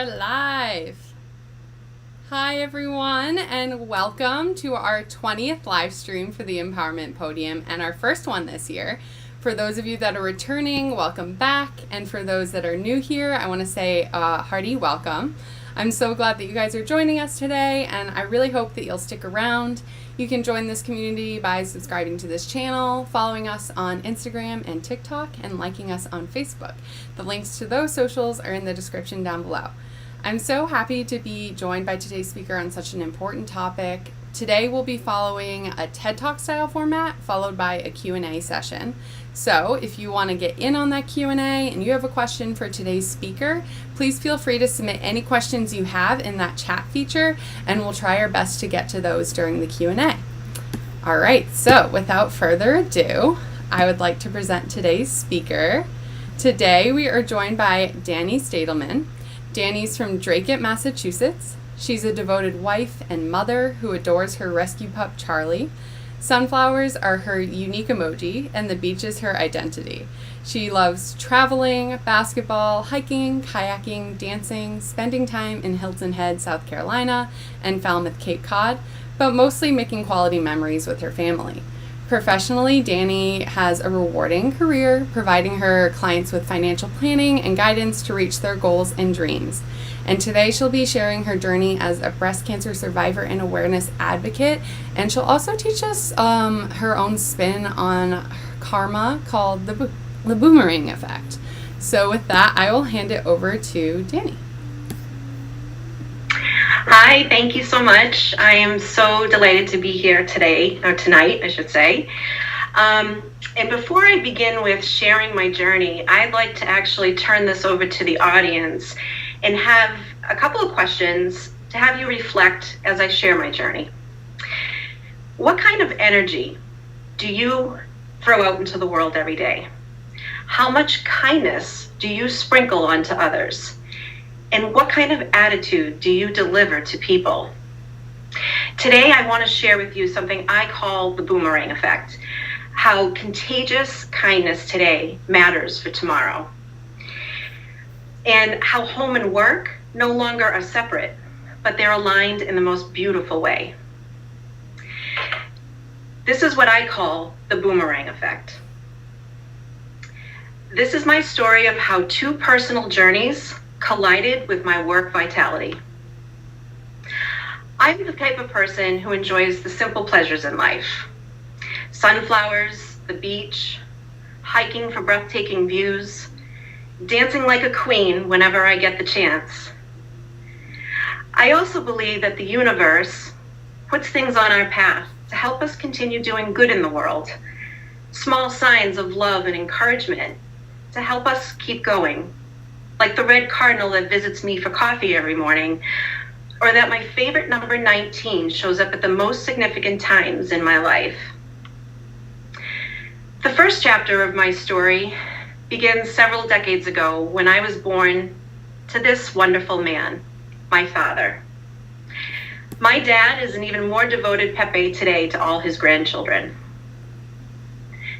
are live. Hi everyone, and welcome to our 20th live stream for the Empowerment Podium and our first one this year. For those of you that are returning, welcome back, and for those that are new here, I want to say hearty welcome. I'm so glad that you guys are joining us today, and I really hope that you'll stick around. You can join this community by subscribing to this channel, following us on Instagram and TikTok, and liking us on Facebook. The links to those socials are in the description down below. I'm so happy to be joined by today's speaker on such an important topic. Today we'll be following a TED Talk style format followed by a Q&A session. So if you want to get in on that Q&A and you have a question for today's speaker, please feel free to submit any questions you have in that chat feature, and we'll try our best to get to those during the Q&A. All right, so without further ado, I would like to present today's speaker. Today we are joined by Dani Stadelmann. Dani's from Drake, Massachusetts. She's a devoted wife and mother who adores her rescue pup, Charlie. Sunflowers are her unique emoji, and the beach is her identity. She loves traveling, basketball, hiking, kayaking, dancing, spending time in Hilton Head, South Carolina, and Falmouth, Cape Cod, but mostly making quality memories with her family. Professionally, Dani has a rewarding career, providing her clients with financial planning and guidance to reach their goals and dreams. And today she'll be sharing her journey as a breast cancer survivor and awareness advocate. And she'll also teach us her own spin on karma called the Boomerang effect. So with that, I will hand it over to Dani. Hi, thank you so much. I am so delighted to be here today, or tonight, I should say. And before I begin with sharing my journey, I'd like to actually turn this over to the audience and have a couple of questions to have you reflect as I share my journey. What kind of energy do you throw out into the world every day? How much kindness do you sprinkle onto others? And what kind of attitude do you deliver to people? Today, I want to share with you something I call the boomerang effect, how contagious kindness today matters for tomorrow, and how home and work no longer are separate, but they're aligned in the most beautiful way. This is what I call the boomerang effect. This is my story of how two personal journeys collided with my work vitality. I'm the type of person who enjoys the simple pleasures in life. Sunflowers, the beach, hiking for breathtaking views, dancing like a queen whenever I get the chance. I also believe that the universe puts things on our path to help us continue doing good in the world. Small signs of love and encouragement to help us keep going. Like the red cardinal that visits me for coffee every morning, or that my favorite number 19 shows up at the most significant times in my life. The first chapter of my story begins several decades ago when I was born to this wonderful man, my father. My dad is an even more devoted Pepe today to all his grandchildren.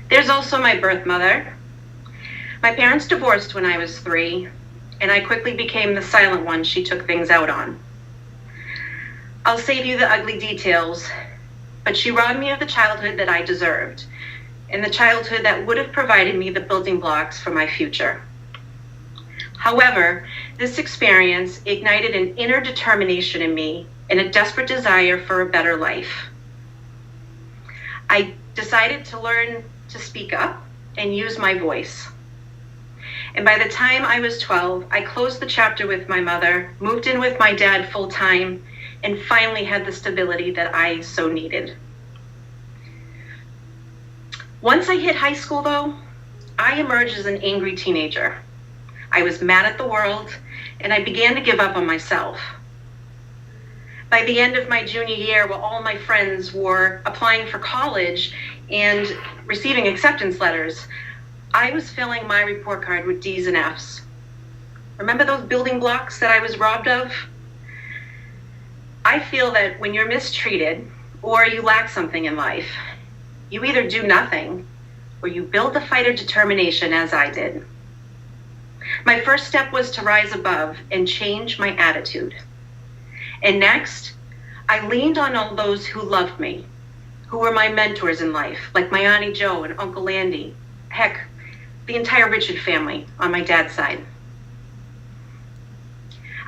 There's also my birth mother. My parents divorced when I was 3, and I quickly became the silent one she took things out on. I'll save you the ugly details, but she robbed me of the childhood that I deserved, and the childhood that would have provided me the building blocks for my future. However, this experience ignited an inner determination in me and a desperate desire for a better life. I decided to learn to speak up and use my voice. And by the time I was 12, I closed the chapter with my mother, moved in with my dad full-time, and finally had the stability that I so needed. Once I hit high school, though, I emerged as an angry teenager. I was mad at the world, and I began to give up on myself. By the end of my junior year, while all my friends were applying for college and receiving acceptance letters, I was filling my report card with D's and F's. Remember those building blocks that I was robbed of? I feel that when you're mistreated or you lack something in life, you either do nothing or you build the fight of determination as I did. My first step was to rise above and change my attitude. And next, I leaned on all those who loved me, who were my mentors in life, like my Auntie Jo and Uncle Andy. Heck, the entire Richard family on my dad's side.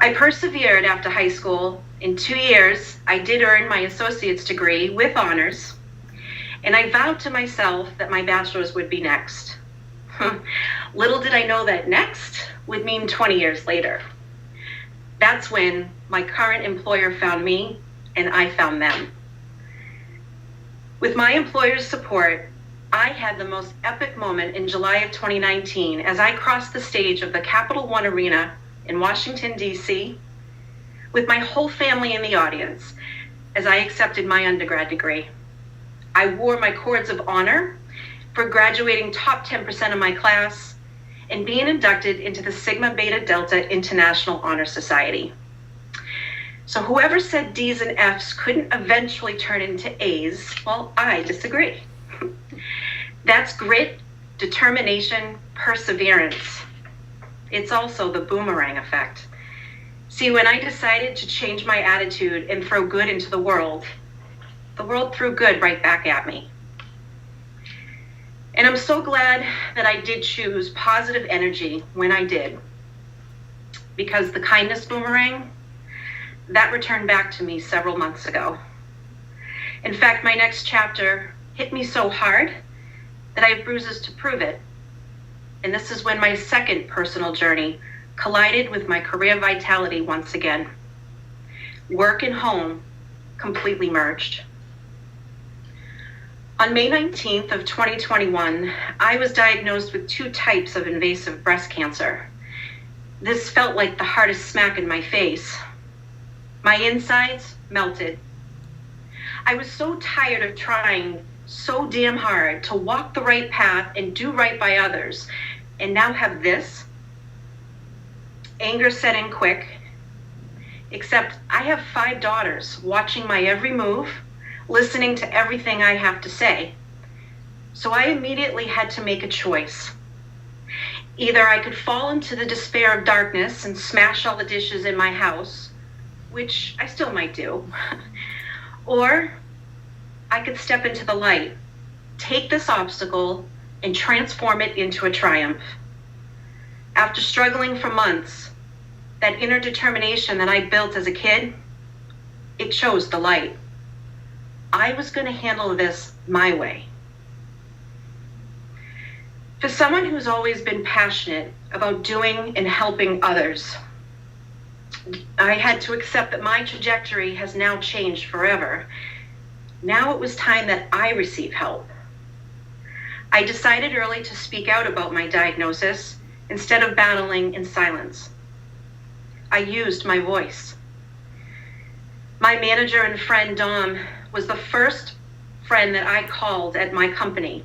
I persevered after high school. In 2 years, I did earn my associate's degree with honors, and I vowed to myself that my bachelor's would be next. Little did I know that next would mean 20 years later. That's when my current employer found me and I found them. With my employer's support, I had the most epic moment in July of 2019 as I crossed the stage of the Capital One Arena in Washington, D.C., with my whole family in the audience as I accepted my undergrad degree. I wore my cords of honor for graduating top 10% of my class and being inducted into the Sigma Beta Delta International Honor Society. So whoever said D's and F's couldn't eventually turn into A's, well, I disagree. That's grit, determination, perseverance. It's also the boomerang effect. See, when I decided to change my attitude and throw good into the world threw good right back at me. And I'm so glad that I did choose positive energy when I did, because the kindness boomerang, that returned back to me several months ago. In fact, my next chapter hit me so hard that I have bruises to prove it. And this is when my second personal journey collided with my career vitality once again. Work and home completely merged. On May 19th of 2021, I was diagnosed with 2 types of invasive breast cancer. This felt like the hardest smack in my face. My insides melted. I was so tired of trying so damn hard to walk the right path and do right by others, and now have this. Anger set in quick, except I have 5 daughters watching my every move, listening to everything I have to say. So I immediately had to make a choice. Either I could fall into the despair of darkness and smash all the dishes in my house, which I still might do, or I could step into the light, take this obstacle, and transform it into a triumph. After struggling for months, that inner determination that I built as a kid, it chose the light. I was going to handle this my way. For someone who's always been passionate about doing and helping others, I had to accept that my trajectory has now changed forever. Now it was time that I receive help. I decided early to speak out about my diagnosis instead of battling in silence. I used my voice. My manager and friend Dom was the first friend that I called at my company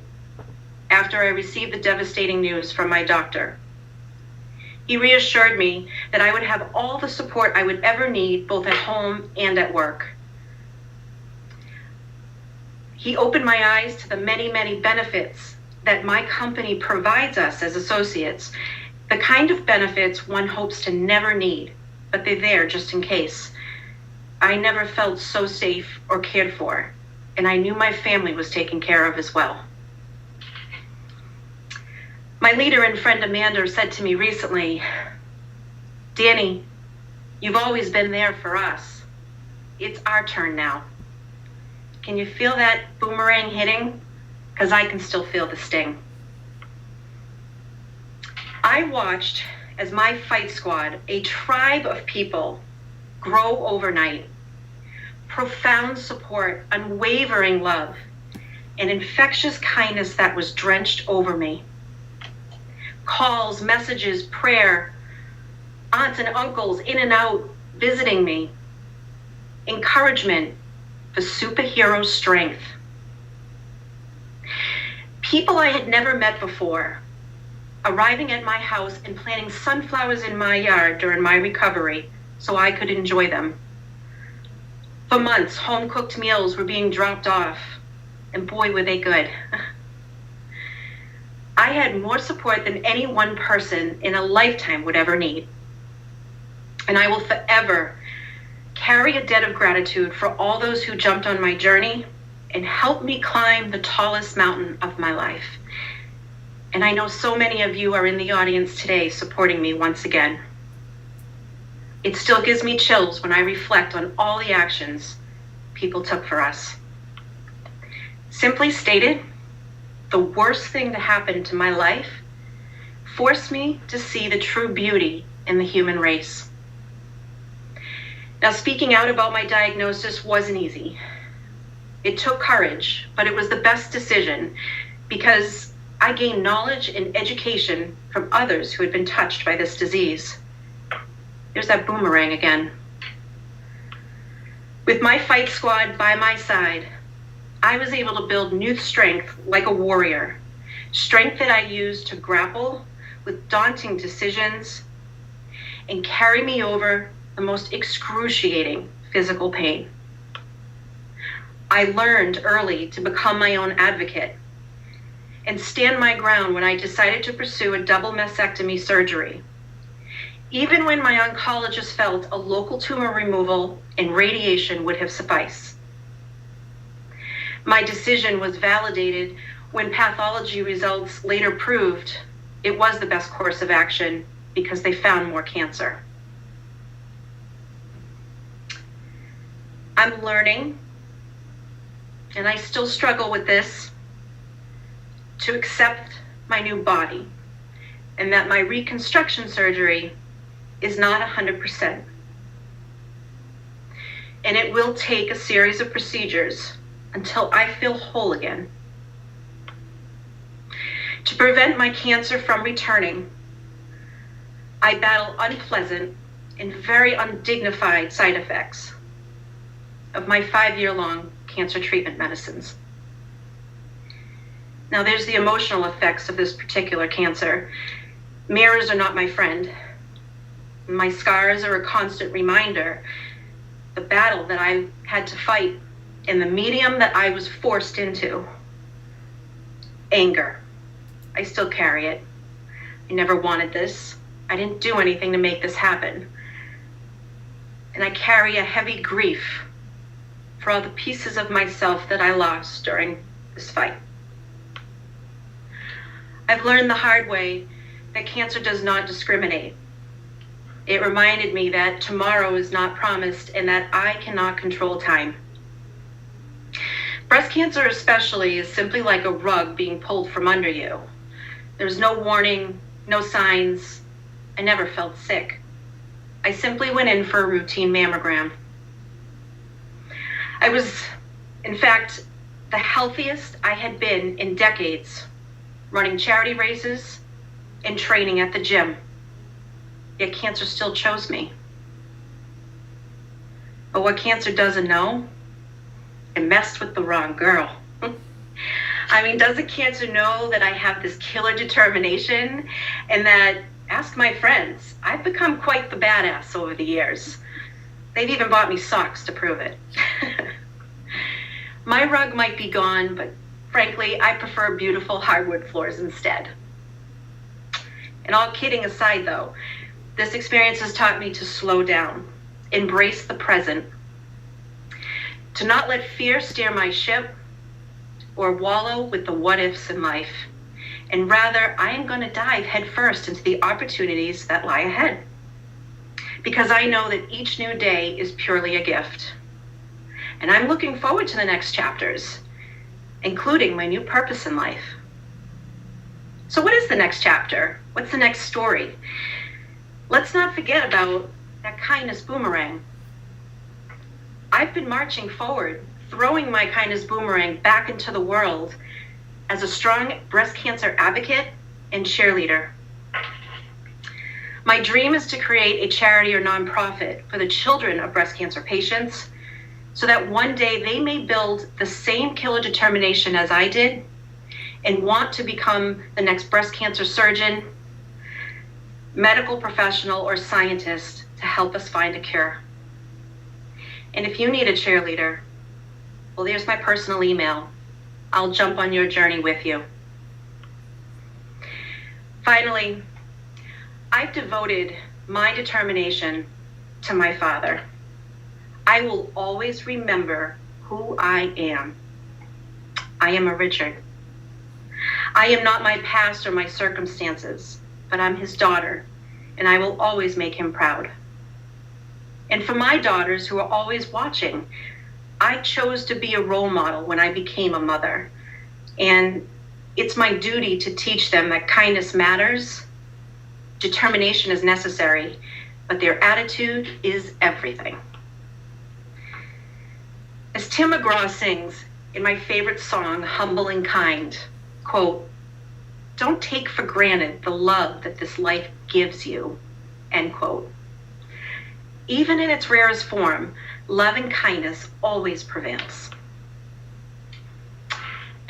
after I received the devastating news from my doctor. He reassured me that I would have all the support I would ever need, both at home and at work. He opened my eyes to the many, many benefits that my company provides us as associates, the kind of benefits one hopes to never need, but they're there just in case. I never felt so safe or cared for, and I knew my family was taken care of as well. My leader and friend Amanda said to me recently, "Dani, you've always been there for us. It's our turn now." Can you feel that boomerang hitting? Because I can still feel the sting. I watched as my fight squad, a tribe of people, grow overnight. Profound support, unwavering love, and infectious kindness that was drenched over me. Calls, messages, prayer, aunts and uncles in and out visiting me. Encouragement for superhero strength. People I had never met before, arriving at my house and planting sunflowers in my yard during my recovery so I could enjoy them. For months, home-cooked meals were being dropped off, and boy, were they good. I I had more support than any one person in a lifetime would ever need. And I will forever carry a debt of gratitude for all those who jumped on my journey and helped me climb the tallest mountain of my life. And I know so many of you are in the audience today supporting me once again. It still gives me chills when I reflect on all the actions people took for us. Simply stated, the worst thing that happened to my life forced me to see the true beauty in the human race. Now, speaking out about my diagnosis wasn't easy. It took courage, but it was the best decision because I gained knowledge and education from others who had been touched by this disease. There's that boomerang again. With my fight squad by my side, I was able to build new strength like a warrior, strength that I used to grapple with daunting decisions and carry me over the most excruciating physical pain. I learned early to become my own advocate and stand my ground when I decided to pursue a double mastectomy surgery, even when my oncologist felt a local tumor removal and radiation would have sufficed. My decision was validated when pathology results later proved it was the best course of action because they found more cancer. I'm learning, and I still struggle with this, to accept my new body and that my reconstruction surgery is not 100%. And it will take a series of procedures until I feel whole again. To prevent my cancer from returning, I battle unpleasant and very undignified side effects of my 5-year-long cancer treatment medicines. Now, there's the emotional effects of this particular cancer. Mirrors are not my friend. My scars are a constant reminder, the battle that I had to fight in the medium that I was forced into. Anger. I still carry it. I never wanted this. I didn't do anything to make this happen. And I carry a heavy grief for all the pieces of myself that I lost during this fight. I've learned the hard way that cancer does not discriminate. It reminded me that tomorrow is not promised and that I cannot control time. Breast cancer especially is simply like a rug being pulled from under you. There's no warning, no signs. I never felt sick. I simply went in for a routine mammogram. I was, in fact, the healthiest I had been in decades, running charity races and training at the gym. Yet cancer still chose me. But what cancer doesn't know, it messed with the wrong girl. I mean, doesn't cancer know that I have this killer determination and that, ask my friends, I've become quite the badass over the years. They've even bought me socks to prove it. My rug might be gone, but frankly, I prefer beautiful hardwood floors instead. And all kidding aside though, this experience has taught me to slow down, embrace the present, to not let fear steer my ship or wallow with the what ifs in life. And rather, I am going to dive headfirst into the opportunities that lie ahead. Because I know that each new day is purely a gift. And I'm looking forward to the next chapters, including my new purpose in life. So what is the next chapter? What's the next story? Let's not forget about that kindness boomerang. I've been marching forward, throwing my kindness boomerang back into the world as a strong breast cancer advocate and cheerleader. My dream is to create a charity or nonprofit for the children of breast cancer patients so that one day they may build the same killer determination as I did and want to become the next breast cancer surgeon, medical professional, or scientist to help us find a cure. And if you need a cheerleader, well, there's my personal email. I'll jump on your journey with you. Finally, I've devoted my determination to my father. I will always remember who I am. I am a Richard. I am not my past or my circumstances, but I'm his daughter, and I will always make him proud. And for my daughters who are always watching, I chose to be a role model when I became a mother. And it's my duty to teach them that kindness matters, determination is necessary, but their attitude is everything. As Tim McGraw sings in my favorite song, Humble and Kind, quote, "Don't take for granted the love that this life gives you," end quote. Even in its rarest form, love and kindness always prevails.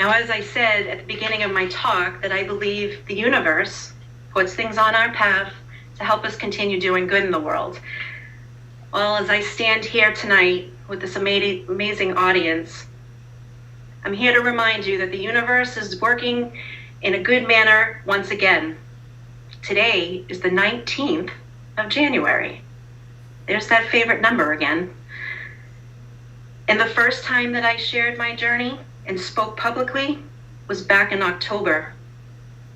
Now, as I said at the beginning of my talk, that I believe the universe puts things on our path to help us continue doing good in the world. Well, as I stand here tonight with this amazing audience, I'm here to remind you that the universe is working in a good manner once again. Today is the 19th of January. There's that favorite number again. And the first time that I shared my journey and spoke publicly was back in October.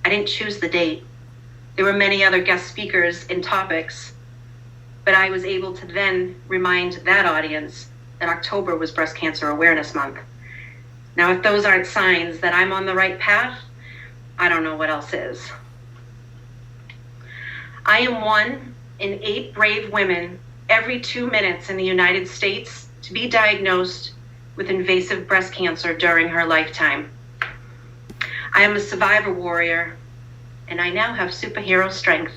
I didn't choose the date. There were many other guest speakers and topics, but I was able to then remind that audience that October was Breast Cancer Awareness Month. Now, if those aren't signs that I'm on the right path, I don't know what else is. I am one in 8 brave women every 2 minutes in the United States to be diagnosed with invasive breast cancer during her lifetime. I am a survivor warrior, and I now have superhero strength.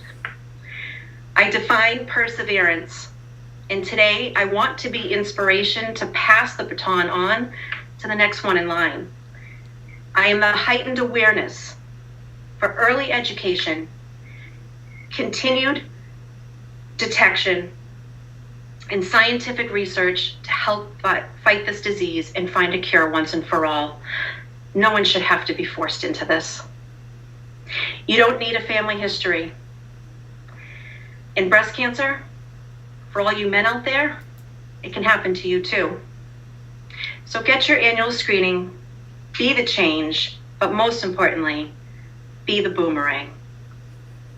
I define perseverance, and today I want to be inspiration to pass the baton on to the next one in line. I am the heightened awareness for early education, continued detection, and scientific research to help fight this disease and find a cure once and for all. No one should have to be forced into this. You don't need a family history. In breast cancer, for all you men out there, it can happen to you too. So get your annual screening, be the change, but most importantly, be the boomerang.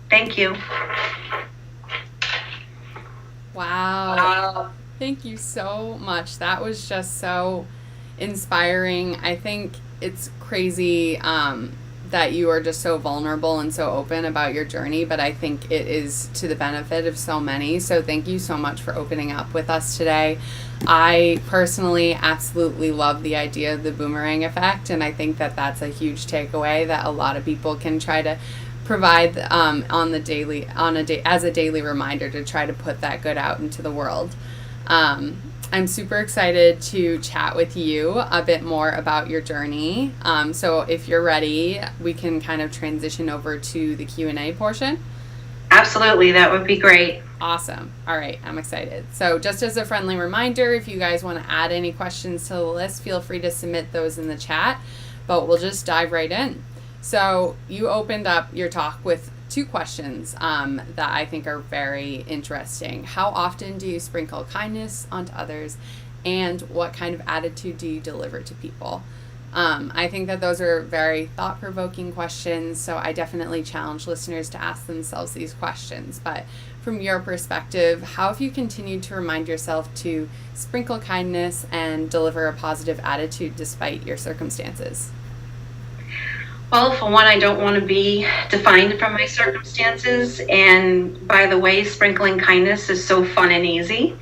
Thank you. Wow. Thank you so much. That was just so inspiring. I think it's crazy that you are just so vulnerable and so open about your journey, but I think it is to the benefit of so many. So thank you so much for opening up with us today. I personally absolutely love the idea of the boomerang effect, and I think that that's a huge takeaway that a lot of people can try to provide as a daily reminder to try to put that good out into the world. I'm super excited to chat with you a bit more about your journey. So if you're ready, we can kind of transition over to the Q&A portion. Absolutely, that would be great. Awesome. All right, I'm excited. So just as a friendly reminder, if you guys want to add any questions to the list, feel free to submit those in the chat, but we'll just dive right in. So you opened up your talk with 2 questions that I think are very interesting. How often do you sprinkle kindness onto others, and what kind of attitude do you deliver to people? I think that those are very thought-provoking questions, so I definitely challenge listeners to ask themselves these questions. But from your perspective, how have you continued to remind yourself to sprinkle kindness and deliver a positive attitude despite your circumstances? Well, for one, I don't want to be defined from my circumstances. And by the way, sprinkling kindness is so fun and easy.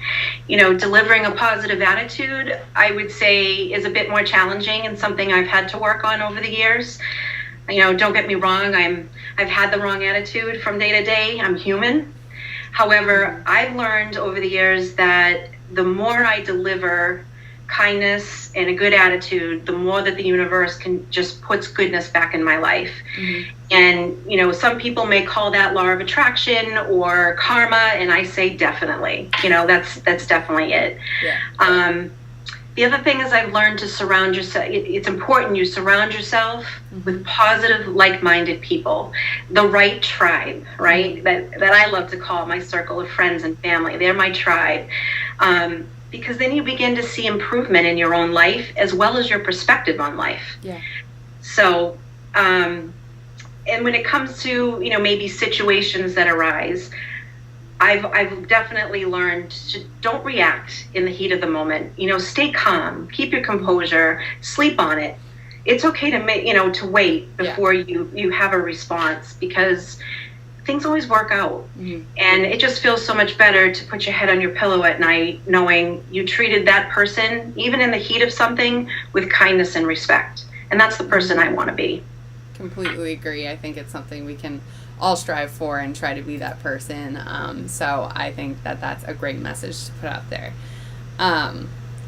You know, delivering a positive attitude, I would say, is a bit more challenging and something I've had to work on over the years. You know, don't get me wrong, I've had the wrong attitude from day to day. I'm human. However, I've learned over the years that the more I deliver kindness and a good attitude, the more that the universe can just puts goodness back in my life. Mm-hmm. And, you know, some people may call that law of attraction or karma, and I say definitely, you know, that's definitely it. Yeah. The other thing is I've learned to surround yourself. It's important you surround yourself with positive, like-minded people, the right tribe, right? That I love to call my circle of friends and family. They're my tribe. Because then you begin to see improvement in your own life as well as your perspective on life. Yeah. So, and when it comes to, maybe situations that arise, I've definitely learned to don't react in the heat of the moment. Stay calm, keep your composure, sleep on it. It's okay to wait before you have a response, because things always work out. And it just feels so much better to put your head on your pillow at night knowing you treated that person, even in the heat of something, with kindness and respect. And that's the person I want to be. Completely agree. I think it's something we can all strive for and try to be that person. So I think that that's a great message to put out there.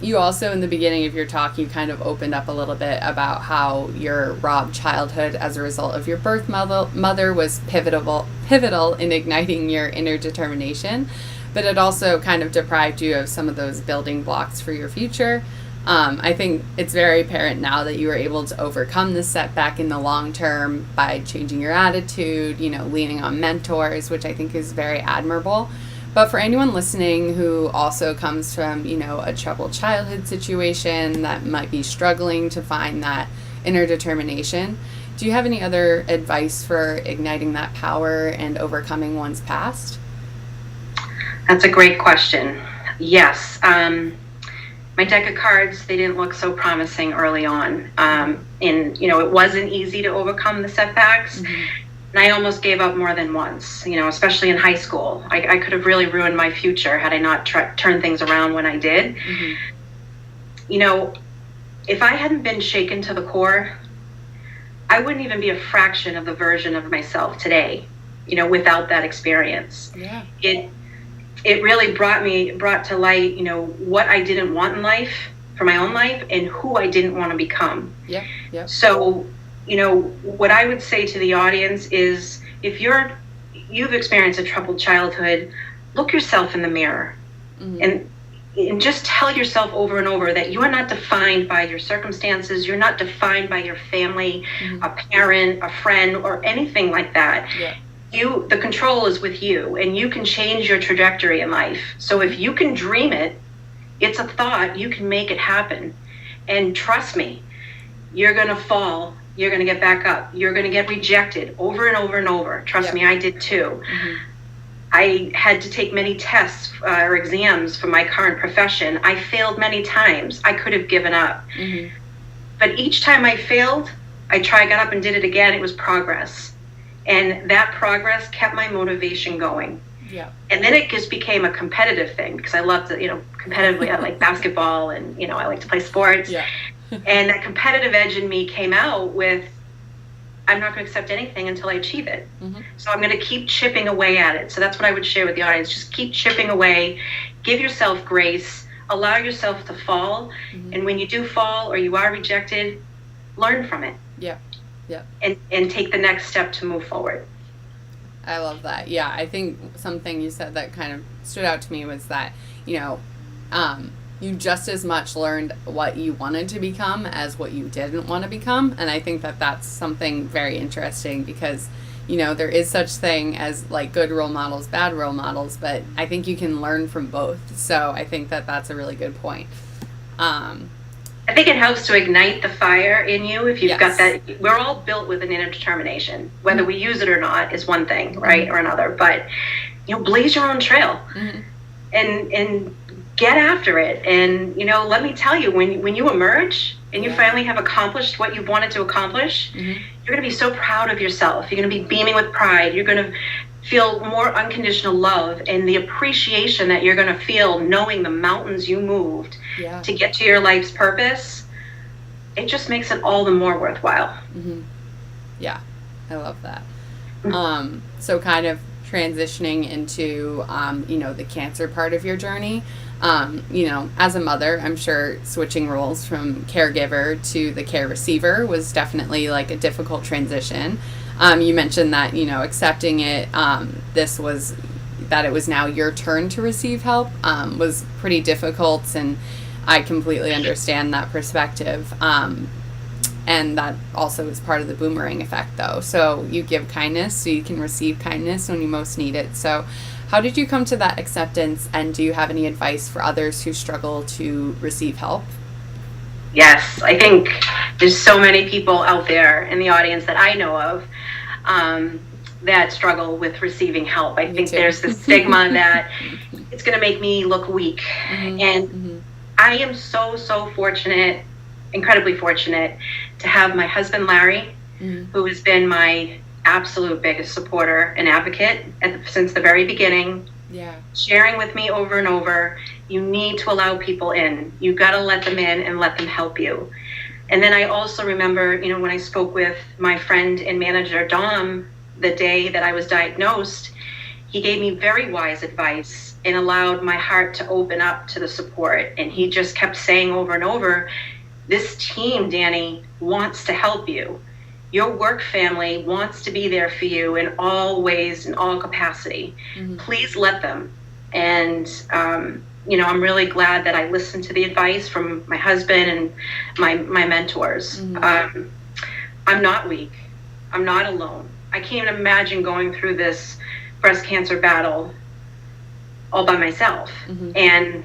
You also, in the beginning of your talk, you kind of opened up a little bit about how your robbed childhood as a result of your birth mother was pivotal in igniting your inner determination, but it also kind of deprived you of some of those building blocks for your future. I think it's very apparent now that you were able to overcome this setback in the long term by changing your attitude, leaning on mentors, which I think is very admirable. But for anyone listening who also comes from, a troubled childhood situation that might be struggling to find that inner determination, do you have any other advice for igniting that power and overcoming one's past? That's a great question. Yes. My deck of cards, they didn't look so promising early on. It wasn't easy to overcome the setbacks. And I almost gave up more than once, especially in high school. I could have really ruined my future had I not turned things around when I did. If I hadn't been shaken to the core, I wouldn't even be a fraction of the version of myself today, without that experience. Yeah. It really brought to light, what I didn't want in life, for my own life, and who I didn't want to become. Yeah. So, what I would say to the audience is, if you've experienced a troubled childhood, look yourself in the mirror and just tell yourself over and over that you are not defined by your circumstances. You're not defined by your family, a parent, a friend, or anything like that. Yeah. The control is with you, and you can change your trajectory in life. So if you can dream it, it's a thought, you can make it happen. And trust me, you're going to fall, you're going to get back up, you're going to get rejected over and over and over. Trust me, I did too. I had to take many tests or exams for my current profession. I failed many times. I could have given up. But each time I failed, got up and did it again. It was progress. And that progress kept my motivation going. Yeah. And then it just became a competitive thing, because I love to, competitively, I like basketball and, I like to play sports. Yeah. And that competitive edge in me came out with, I'm not going to accept anything until I achieve it. So I'm going to keep chipping away at it. So that's what I would share with the audience. Just keep chipping away. Give yourself grace. Allow yourself to fall. And when you do fall or you are rejected, learn from it. Yeah. And take the next step to move forward. I love that. Yeah, I think something you said that kind of stood out to me was that, you just as much learned what you wanted to become as what you didn't want to become. And I think that that's something very interesting, because, there is such thing as like good role models, bad role models, but I think you can learn from both. So I think that that's a really good point. I think it helps to ignite the fire in you if you've got that. We're all built with an inner determination. Whether we use it or not is one thing, right, or another. But blaze your own trail, and get after it. And let me tell you, when you emerge and you finally have accomplished what you've wanted to accomplish, you're going to be so proud of yourself. You're going to be beaming with pride. You're going to feel more unconditional love, and the appreciation that you're going to feel knowing the mountains you moved to get to your life's purpose. It just makes it all the more worthwhile. Yeah, I love that. So kind of transitioning into, the cancer part of your journey. As a mother, I'm sure switching roles from caregiver to the care receiver was definitely like a difficult transition. You mentioned that, accepting it, that it was now your turn to receive help, was pretty difficult. And I completely understand that perspective. And that also is part of the boomerang effect, though. So you give kindness so you can receive kindness when you most need it. So how did you come to that acceptance, and do you have any advice for others who struggle to receive help? Yes, I think there's so many people out there in the audience that I know of that struggle with receiving help. I think there's the stigma that it's going to make me look weak. And I am so fortunate, incredibly fortunate, to have my husband Larry, who has been my absolute biggest supporter and advocate since the very beginning, sharing with me over and over, you need to allow people in. You got to let them in and let them help you. And then I also remember, when I spoke with my friend and manager Dom the day that I was diagnosed, he gave me very wise advice and allowed my heart to open up to the support. And he just kept saying over and over, this team, Dani, wants to help you. Your work family wants to be there for you in all ways, in all capacity. Please let them. And, I'm really glad that I listened to the advice from my husband and my mentors. I'm not weak. I'm not alone. I can't even imagine going through this breast cancer battle all by myself. And,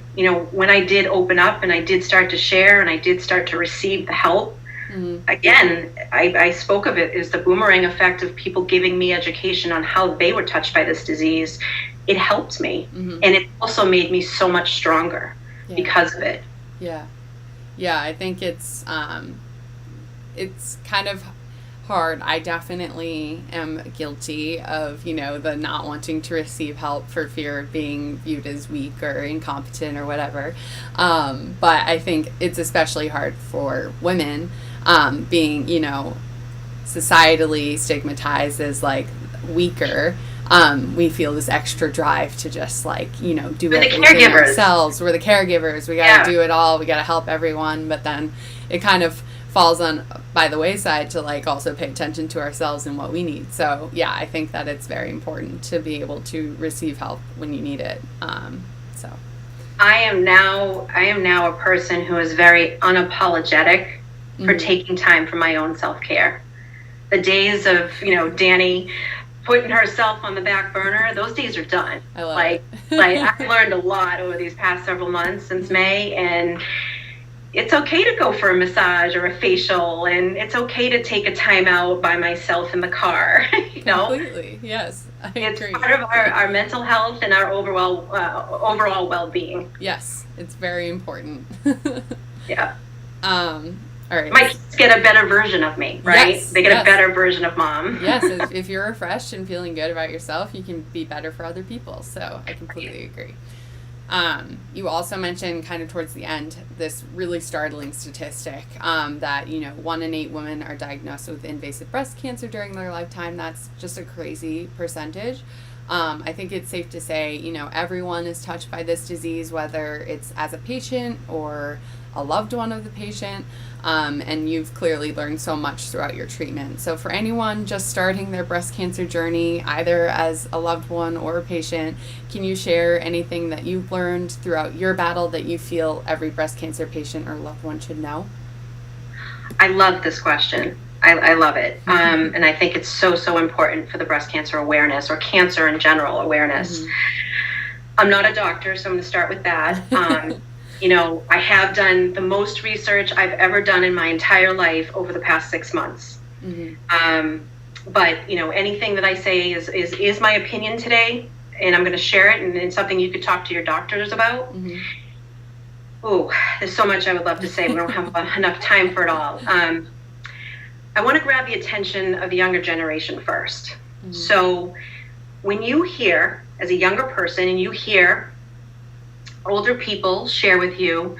when I did open up and I did start to share and I did start to receive the help, again, I spoke of it as the boomerang effect of people giving me education on how they were touched by this disease. It helped me. And it also made me so much stronger because of it. Yeah, I think it's kind of hard. I definitely am guilty of, the not wanting to receive help for fear of being viewed as weak or incompetent or whatever. But I think it's especially hard for women, being, societally stigmatized as like weaker. We feel this extra drive to just do everything ourselves. We're the caregivers. We got to do it all. We got to help everyone. But then it kind of falls on by the wayside to also pay attention to ourselves and what we need. So I think that it's very important to be able to receive help when you need it. So I am now a person who is very unapologetic for taking time for my own self-care. The days of Dani putting herself on the back burner, those days are done. I love it. I've learned a lot over these past several months since May, and it's okay to go for a massage or a facial, and it's okay to take a time out by myself in the car. Completely, yes, I agree. It's part of our mental health and our overall well-being. Yes, it's very important. Yeah. All right. My kids get a better version of me, right? Yes, they get a better version of mom. Yes, if you're refreshed and feeling good about yourself, you can be better for other people. So I completely agree. You also mentioned kind of towards the end this really startling statistic that 1 in 8 women are diagnosed with invasive breast cancer during their lifetime. That's just a crazy percentage. I think it's safe to say everyone is touched by this disease, whether it's as a patient or a loved one of the patient, and you've clearly learned so much throughout your treatment. So for anyone just starting their breast cancer journey, either as a loved one or a patient, can you share anything that you've learned throughout your battle that you feel every breast cancer patient or loved one should know? I love this question. I love it. And I think it's so important for the breast cancer awareness, or cancer in general awareness. I'm not a doctor, so I'm going to start with that. I have done the most research I've ever done in my entire life over the past 6 months. But anything that I say is my opinion today, and I'm going to share it, and it's something you could talk to your doctors about. Oh, there's so much I would love to say. We don't have enough time for it all. I want to grab the attention of the younger generation first. So when you hear, as a younger person, and you hear older people share with you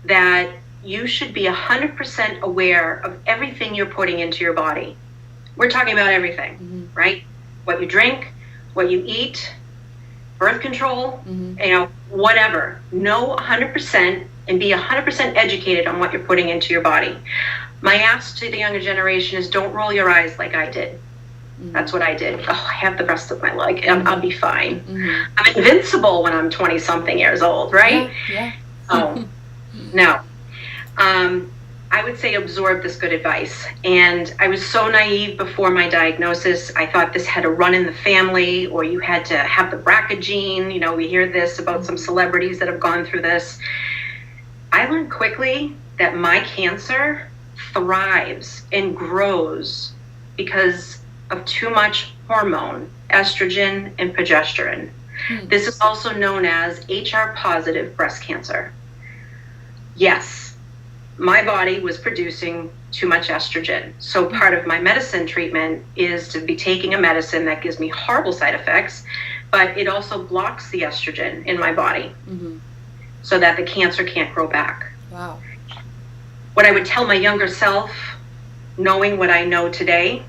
that you should be 100% aware of everything you're putting into your body. We're talking about everything, right? What you drink, what you eat, birth control, whatever. Know 100% and be 100% educated on what you're putting into your body. My ask to the younger generation is, don't roll your eyes like I did. That's what I did. Oh, I have the rest of my leg. I'll be fine. I'm invincible when I'm 20-something years old, right? Yeah. So No. I would say absorb this good advice. And I was so naive before my diagnosis. I thought this had to run in the family, or you had to have the BRCA gene. You know, we hear this about some celebrities that have gone through this. I learned quickly that my cancer thrives and grows because of too much hormone, estrogen and progesterone. This is also known as HR positive breast cancer. Yes, my body was producing too much estrogen. So part of my medicine treatment is to be taking a medicine that gives me horrible side effects, but it also blocks the estrogen in my body so that the cancer can't grow back. Wow. What I would tell my younger self, knowing what I know today,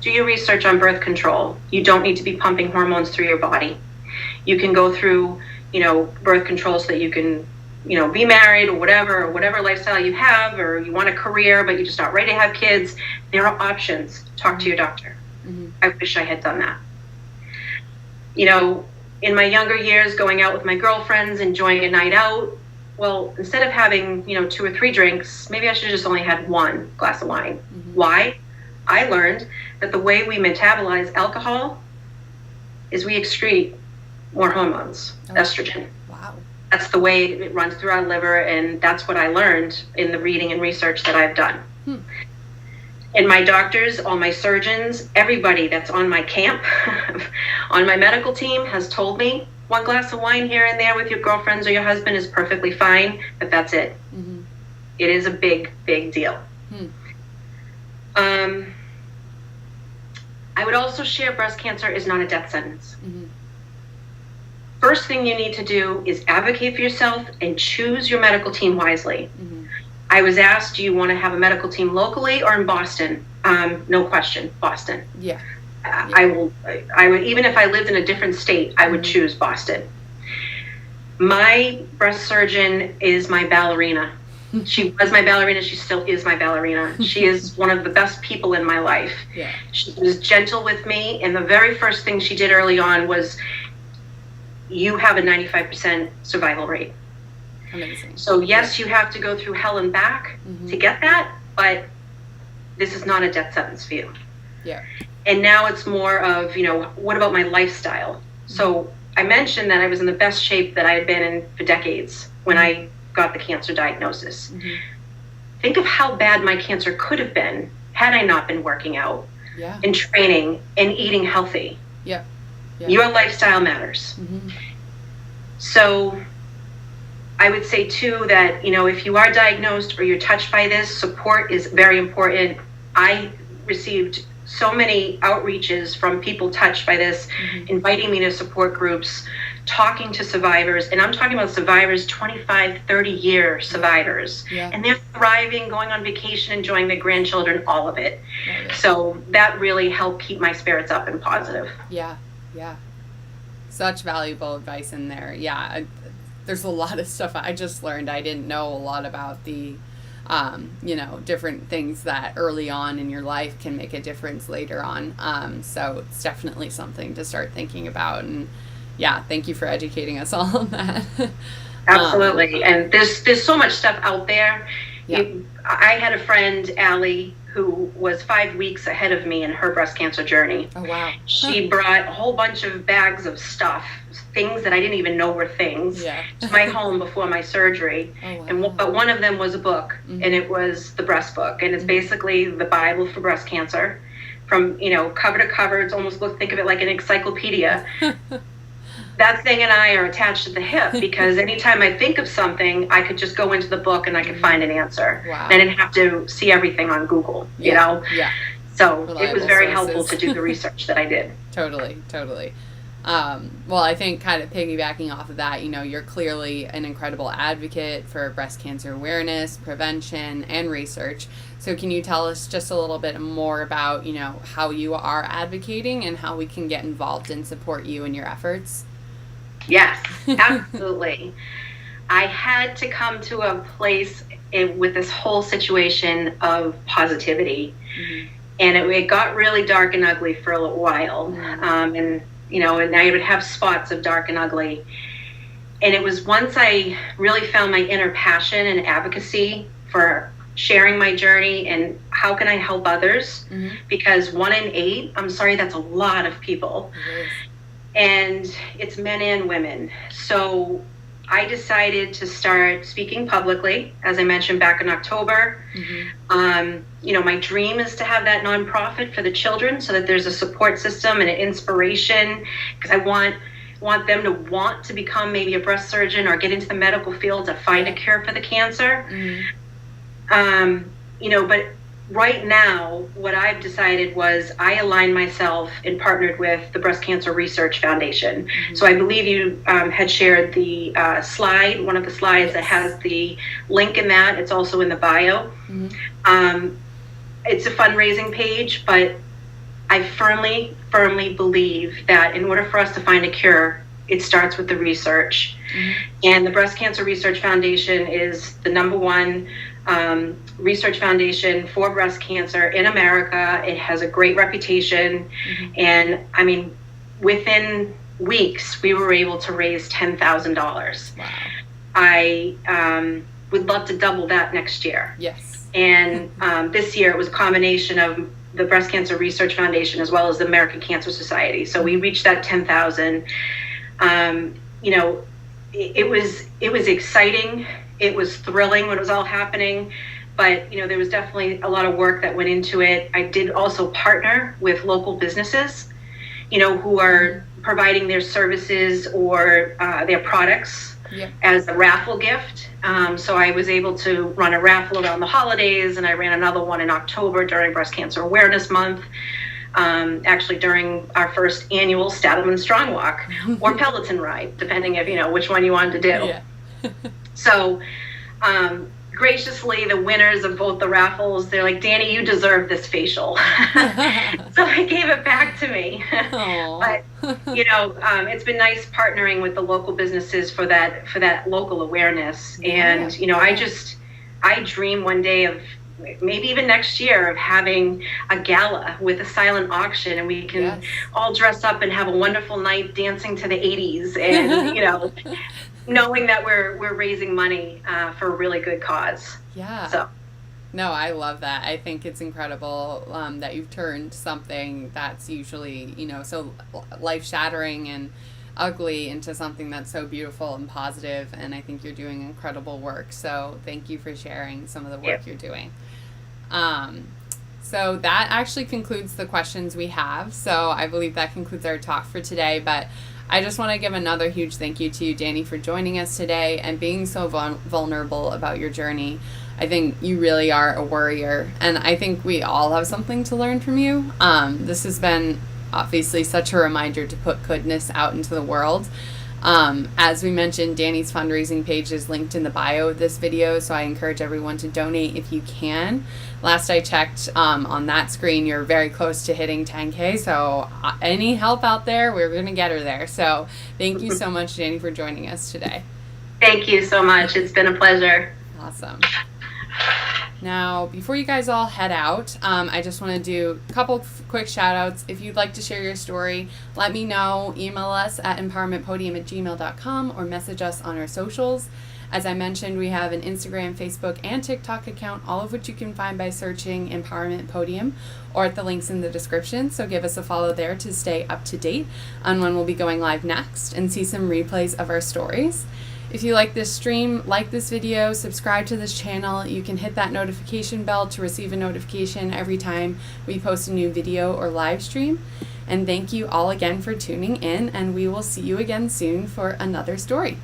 do your research on birth control. You don't need to be pumping hormones through your body. You can go through, birth control so that you can, be married or whatever lifestyle you have, or you want a career, but you're just not ready to have kids. There are options. Talk to your doctor. I wish I had done that. In my younger years, going out with my girlfriends, enjoying a night out, well, instead of having, 2 or 3 drinks, maybe I should have just only had 1 glass of wine. Why? I learned that the way we metabolize alcohol is we excrete more hormones, estrogen. Wow. That's the way it runs through our liver, and that's what I learned in the reading and research that I've done. And my doctors, all my surgeons, everybody that's on my camp, on my medical team has told me 1 glass of wine here and there with your girlfriends or your husband is perfectly fine, but that's it. It is a big, big deal. I would also share breast cancer is not a death sentence. First thing you need to do is advocate for yourself and choose your medical team wisely. I was asked, do you want to have a medical team locally or in Boston? No question, Boston. Yeah. I would, even if I lived in a different state, I would choose Boston. My breast surgeon is my ballerina. She was my ballerina. She still is my ballerina. She is one of the best people in my life. Yeah. She was gentle with me. And the very first thing she did early on was, you have a 95% survival rate. Amazing. So yes, you have to go through hell and back to get that, but this is not a death sentence for you. Yeah. And now it's more of, what about my lifestyle? So I mentioned that I was in the best shape that I had been in for decades when I got the cancer diagnosis. Think of how bad my cancer could have been had I not been working out and training and eating healthy. Yeah. Your lifestyle matters. So I would say too that, if you are diagnosed or you're touched by this, support is very important. I received so many outreaches from people touched by this, inviting me to support groups, talking to survivors, and I'm talking about survivors, 25, 30-year survivors. And they're thriving, going on vacation, enjoying their grandchildren, all of it. So that really helped keep my spirits up and positive. Yeah. Such valuable advice in there. There's a lot of stuff I just learned. I didn't know a lot about the different things that early on in your life can make a difference later on. So it's definitely something to start thinking about. And thank you for educating us all on that. Absolutely. And there's so much stuff out there. I had a friend, Allie, who was 5 weeks ahead of me in her breast cancer journey. Oh, wow. She brought a whole bunch of bags of stuff, things that I didn't even know were things, to my home before my surgery. Oh, wow. But one of them was a book, and it was the breast book. And it's basically the Bible for breast cancer. From, cover to cover, it's almost, think of it like an encyclopedia. That thing and I are attached to the hip because anytime I think of something, I could just go into the book and I could find an answer. Wow. I didn't have to see everything on Google, Yeah. So Reliable it was very sources. helpful to do the research that I did. Totally. Well, I think kind of piggybacking off of that, you're clearly an incredible advocate for breast cancer awareness, prevention, and research. So can you tell us just a little bit more about, how you are advocating and how we can get involved and support you in your efforts? Yes, absolutely. I had to come to a place with this whole situation of positivity. And it got really dark and ugly for a little while. And I would have spots of dark and ugly. And it was once I really found my inner passion and advocacy for sharing my journey and how can I help others, because 1 in 8, I'm sorry, that's a lot of people. And it's men and women. So I decided to start speaking publicly, as I mentioned back in October. My dream is to have that nonprofit for the children so that there's a support system and an inspiration, because I want them to want to become maybe a breast surgeon or get into the medical field to find a cure for the cancer. But right now, what I've decided was I aligned myself and partnered with the Breast Cancer Research Foundation. So I believe you had shared the slide, one of the slides that has the link in that. It's also in the bio. It's a fundraising page, but I firmly believe that in order for us to find a cure, it starts with the research. And the Breast Cancer Research Foundation is the #1 research foundation for breast cancer in America. It has a great reputation. And I mean, within weeks, we were able to raise $10,000. Wow. I would love to double that next year. Yes. And this year it was a combination of the Breast Cancer Research Foundation as well as the American Cancer Society. So we reached that 10,000. It was exciting. It was thrilling when it was all happening, but there was definitely a lot of work that went into it. I did also partner with local businesses, who are providing their services or their products as a raffle gift. So I was able to run a raffle around the holidays, and I ran another one in October during Breast Cancer Awareness Month. Actually during our first annual Stadelmann Strong Walk or Peloton ride, depending if which one you wanted to do. So graciously, the winners of both the raffles, they're like, Dani, you deserve this facial. So they gave it back to me. But it's been nice partnering with the local businesses for that local awareness. And I dream one day of, maybe even next year, of having a gala with a silent auction, and we can all dress up and have a wonderful night dancing to the 80s, and knowing that we're raising money for a really good cause. So no, I love that. I think it's incredible that you've turned something that's usually so life-shattering and ugly into something that's so beautiful and positive, and I think you're doing incredible work. So thank you for sharing some of the work you're doing. So that actually concludes the questions we have. So I believe that concludes our talk for today, but I just want to give another huge thank you to you, Dani, for joining us today and being so vulnerable about your journey. I think you really are a warrior, and I think we all have something to learn from you. This has been obviously such a reminder to put goodness out into the world. As we mentioned, Dani's fundraising page is linked in the bio of this video, so I encourage everyone to donate if you can. Last I checked, on that screen, you're very close to hitting 10K, so any help out there, we're going to get her there. So thank you so much, Dani, for joining us today. Thank you so much. It's been a pleasure. Awesome. Now, before you guys all head out, I just want to do a couple quick shout outs. If you'd like to share your story, let me know. Email us at empowermentpodium@gmail.com or message us on our socials. As I mentioned, we have an Instagram, Facebook, and TikTok account, all of which you can find by searching Empowerment Podium or at the links in the description. So give us a follow there to stay up to date on when we'll be going live next and see some replays of our stories. If you like this stream, like this video, subscribe to this channel. You can hit that notification bell to receive a notification every time we post a new video or live stream. And thank you all again for tuning in, and we will see you again soon for another story.